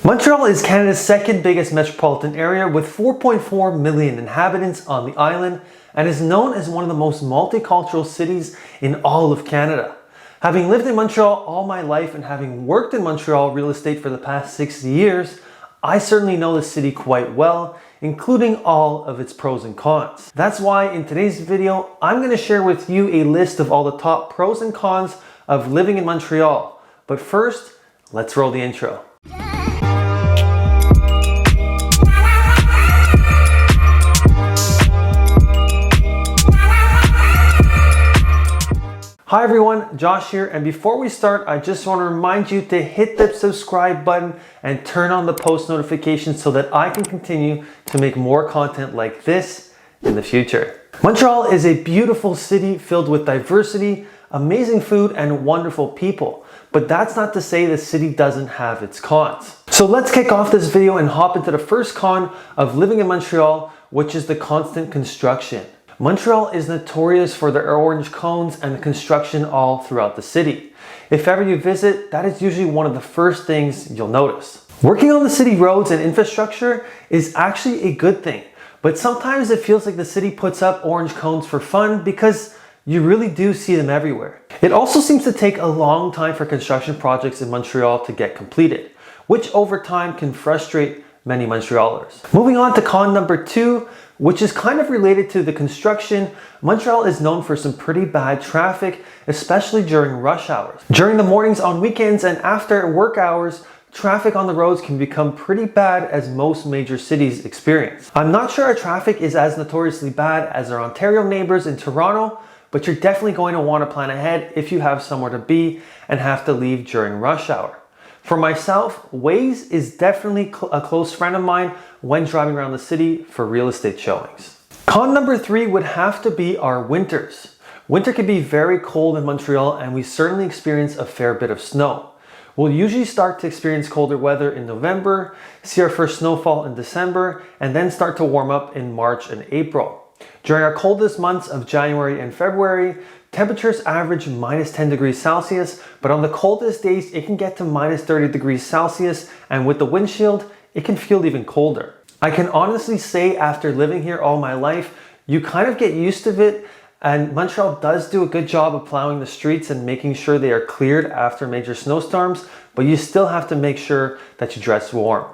Montreal is Canada's second biggest metropolitan area with 4.4 million inhabitants on the island and is known as one of the most multicultural cities in all of Canada. Having lived in Montreal all my life and having worked in Montreal real estate for the past 60 years, I certainly know the city quite well, including all of its pros and cons. That's why in today's video, I'm going to share with you a list of all the top pros and cons of living in Montreal. But first, let's roll the intro. Hi everyone, Josh here, and before we start, I just want to remind you to hit the subscribe button and turn on the post notifications so that I can continue to make more content like this in the future. Montreal is a beautiful city filled with diversity, amazing food, and wonderful people. But that's not to say the city doesn't have its cons. So let's kick off this video and hop into the first con of living in Montreal, which is the constant construction. Montreal is notorious for their orange cones and the construction all throughout the city. If ever you visit, that is usually one of the first things you'll notice. Working on the city roads and infrastructure is actually a good thing, but sometimes it feels like the city puts up orange cones for fun because you really do see them everywhere. It also seems to take a long time for construction projects in Montreal to get completed, which over time can frustrate many Montrealers. Moving on to con number 2, which is kind of related to the construction, Montreal is known for some pretty bad traffic, especially during rush hours. During the mornings, on weekends, and after work hours, traffic on the roads can become pretty bad, as most major cities experience. I'm not sure our traffic is as notoriously bad as our Ontario neighbors in Toronto, but you're definitely going to want to plan ahead if you have somewhere to be and have to leave during rush hour. For myself, Waze is definitely a close friend of mine when driving around the city for real estate showings. Con number 3 would have to be our winters. Winter can be very cold in Montreal, and we certainly experience a fair bit of snow. We'll usually start to experience colder weather in November, see our first snowfall in December, and then start to warm up in March and April. During our coldest months of January and February, temperatures average minus 10 degrees Celsius, but on the coldest days, it can get to minus 30 degrees Celsius, and with the windshield, it can feel even colder. I can honestly say, after living here all my life, you kind of get used to it, and Montreal does do a good job of plowing the streets and making sure they are cleared after major snowstorms, but you still have to make sure that you dress warm.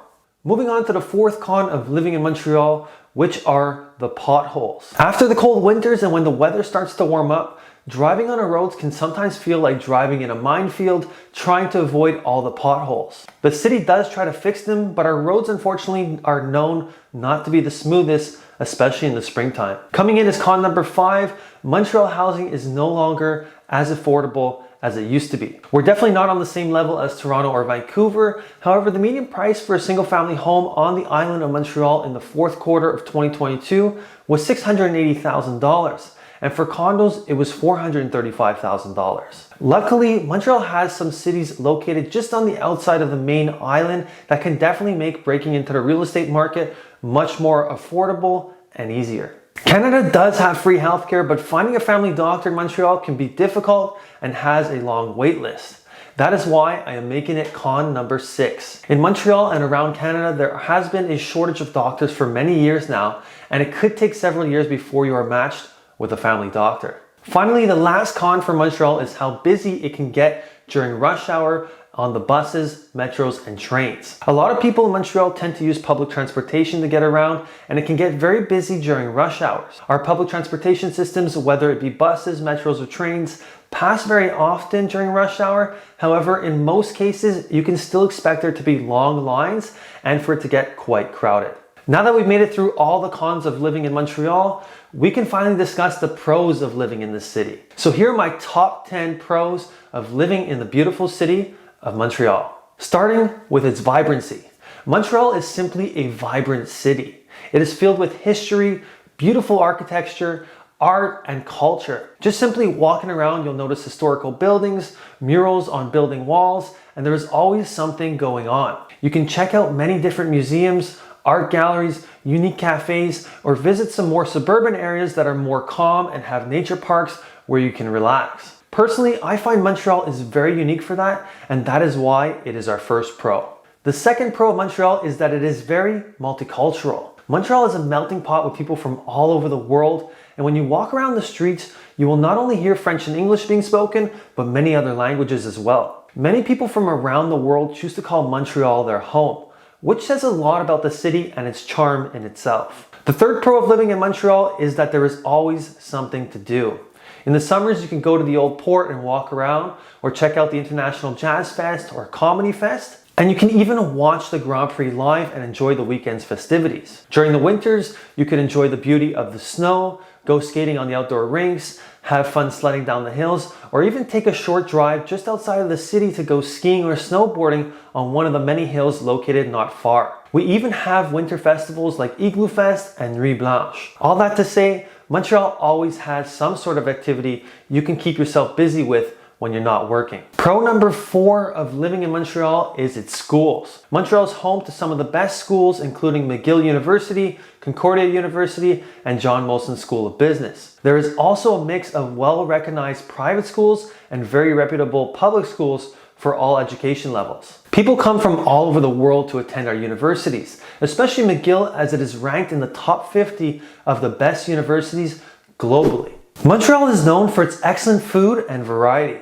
Moving on to the fourth con of living in Montreal, which are the potholes. After the cold winters and when the weather starts to warm up, driving on our roads can sometimes feel like driving in a minefield, trying to avoid all the potholes. The city does try to fix them, but our roads unfortunately are known not to be the smoothest, especially in the springtime. Coming in as con number 5, Montreal housing is no longer as affordable as it used to be. We're definitely not on the same level as Toronto or Vancouver. However, the median price for a single family home on the island of Montreal in the fourth quarter of 2022 was $680,000. And for condos, it was $435,000. Luckily, Montreal has some cities located just on the outside of the main island that can definitely make breaking into the real estate market much more affordable and easier. Canada does have free healthcare, but finding a family doctor in Montreal can be difficult and has a long wait list. That is why I am making it con number 6. In Montreal and around Canada, there has been a shortage of doctors for many years now, and it could take several years before you are matched with a family doctor. Finally, the last con for Montreal is how busy it can get during rush hour on the buses, metros, and trains. A lot of people in Montreal tend to use public transportation to get around, and it can get very busy during rush hours. Our public transportation systems, whether it be buses, metros, or trains, pass very often during rush hour. However, in most cases, you can still expect there to be long lines and for it to get quite crowded. Now that we've made it through all the cons of living in Montreal, we can finally discuss the pros of living in this city. So here are my top 10 pros of living in the beautiful city of Montreal. Starting with its vibrancy. Montreal is simply a vibrant city. It is filled with history, beautiful architecture, art, and culture. Just simply walking around, you'll notice historical buildings, murals on building walls, and there is always something going on. You can check out many different museums, art galleries, unique cafes, or visit some more suburban areas that are more calm and have nature parks where you can relax. Personally, I find Montreal is very unique for that, and that is why it is our first pro. The second pro of Montreal is that it is very multicultural. Montreal is a melting pot with people from all over the world, and when you walk around the streets, you will not only hear French and English being spoken, but many other languages as well. Many people from around the world choose to call Montreal their home, which says a lot about the city and its charm in itself. The third pro of living in Montreal is that there is always something to do. In the summers, you can go to the Old Port and walk around, or check out the International Jazz Fest or Comedy Fest. And you can even watch the Grand Prix live and enjoy the weekend's festivities. During the winters, you can enjoy the beauty of the snow, go skating on the outdoor rinks, have fun sledding down the hills, or even take a short drive just outside of the city to go skiing or snowboarding on one of the many hills located not far. We even have winter festivals like Igloo Fest and Nuit Blanche. All that to say, Montreal always has some sort of activity you can keep yourself busy with when you're not working. Pro number 4 of living in Montreal is its schools. Montreal is home to some of the best schools, including McGill University, Concordia University, and John Molson School of Business. There is also a mix of well-recognized private schools and very reputable public schools for all education levels. People come from all over the world to attend our universities, especially McGill, as it is ranked in the top 50 of the best universities globally. Montreal is known for its excellent food and variety.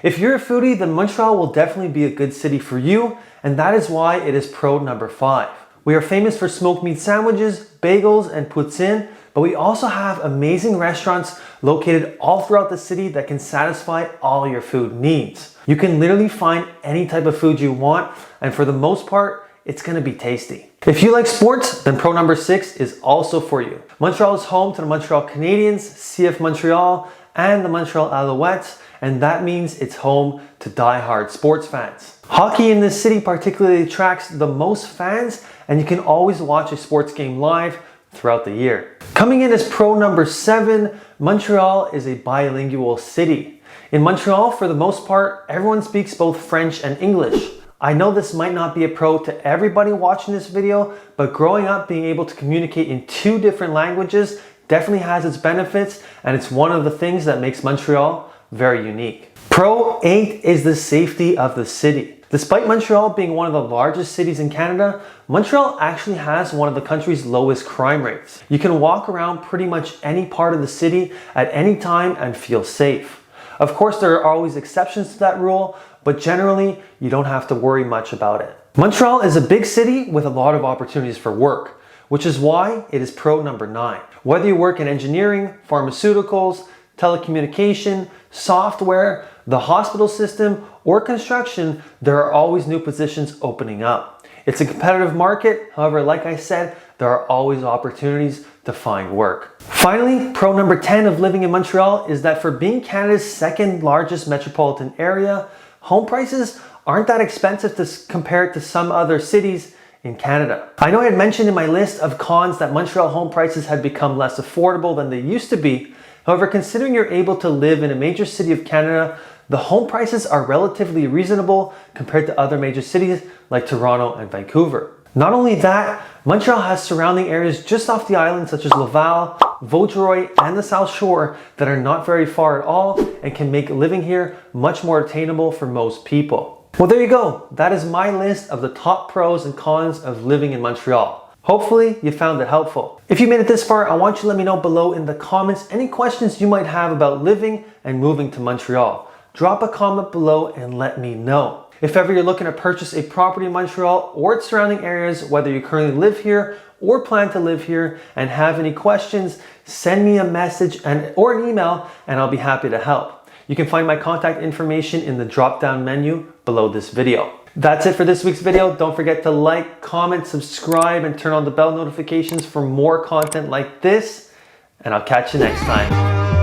If you're a foodie, then Montreal will definitely be a good city for you, and that is why it is pro number 5. We are famous for smoked meat sandwiches, bagels, and poutine, but we also have amazing restaurants located all throughout the city that can satisfy all your food needs. You can literally find any type of food you want, and for the most part, it's gonna be tasty. If you like sports, then pro number 6 is also for you. Montreal is home to the Montreal Canadiens, CF Montreal, and the Montreal Alouettes, and that means it's home to die-hard sports fans. Hockey in this city particularly attracts the most fans, and you can always watch a sports game live throughout the year. Coming in as pro number 7, Montreal is a bilingual city. In Montreal, for the most part, everyone speaks both French and English. I know this might not be a pro to everybody watching this video, but growing up being able to communicate in 2 different languages definitely has its benefits, and it's one of the things that makes Montreal very unique. Pro 8 is the safety of the city. Despite Montreal being one of the largest cities in Canada, Montreal actually has one of the country's lowest crime rates. You can walk around pretty much any part of the city at any time and feel safe. Of course, there are always exceptions to that rule, but generally, you don't have to worry much about it. Montreal is a big city with a lot of opportunities for work, which is why it is pro number 9. Whether you work in engineering, pharmaceuticals, telecommunication, software, the hospital system, or construction, there are always new positions opening up. It's a competitive market. However, like I said, there are always opportunities to find work. Finally, pro number 10 of living in Montreal is that for being Canada's 2nd largest metropolitan area, home prices aren't that expensive compared to some other cities in Canada. I know I had mentioned in my list of cons that Montreal home prices had become less affordable than they used to be. However, considering you're able to live in a major city of Canada, the home prices are relatively reasonable compared to other major cities like Toronto and Vancouver. Not only that, Montreal has surrounding areas just off the island such as Laval, Vaudreuil, and the South Shore that are not very far at all and can make living here much more attainable for most people. Well, there you go. That is my list of the top pros and cons of living in Montreal. Hopefully you found it helpful. If you made it this far, I want you to let me know below in the comments any questions you might have about living and moving to Montreal. Drop a comment below and let me know. If ever you're looking to purchase a property in Montreal or its surrounding areas, whether you currently live here or plan to live here and have any questions, send me a message or an email and I'll be happy to help. You can find my contact information in the drop-down menu below this video. That's it for this week's video. Don't forget to like, comment, subscribe, and turn on the bell notifications for more content like this, and I'll catch you next time.